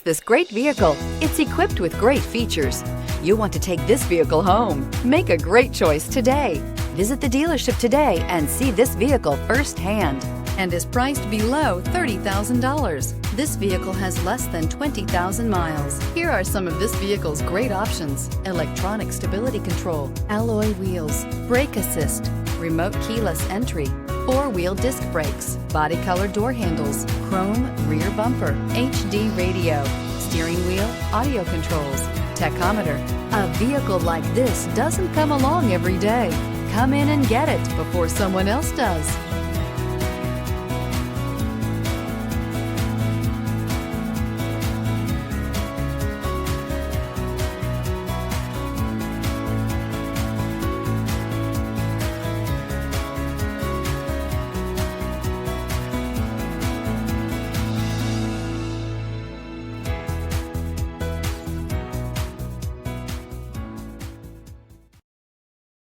This great vehicle. It's equipped with great features. You want to take this vehicle home. Make a great choice today. Visit the dealership today and see this vehicle firsthand, and is priced below $30,000. This vehicle has less than 20,000 miles. Here are some of this vehicle's great options: electronic stability control, alloy wheels, brake assist, remote keyless entry, four-wheel disc brakes, body color door handles, chrome rear bumper, HD radio, steering wheel audio controls, tachometer. A vehicle like this doesn't come along every day. Come in and get it before someone else does.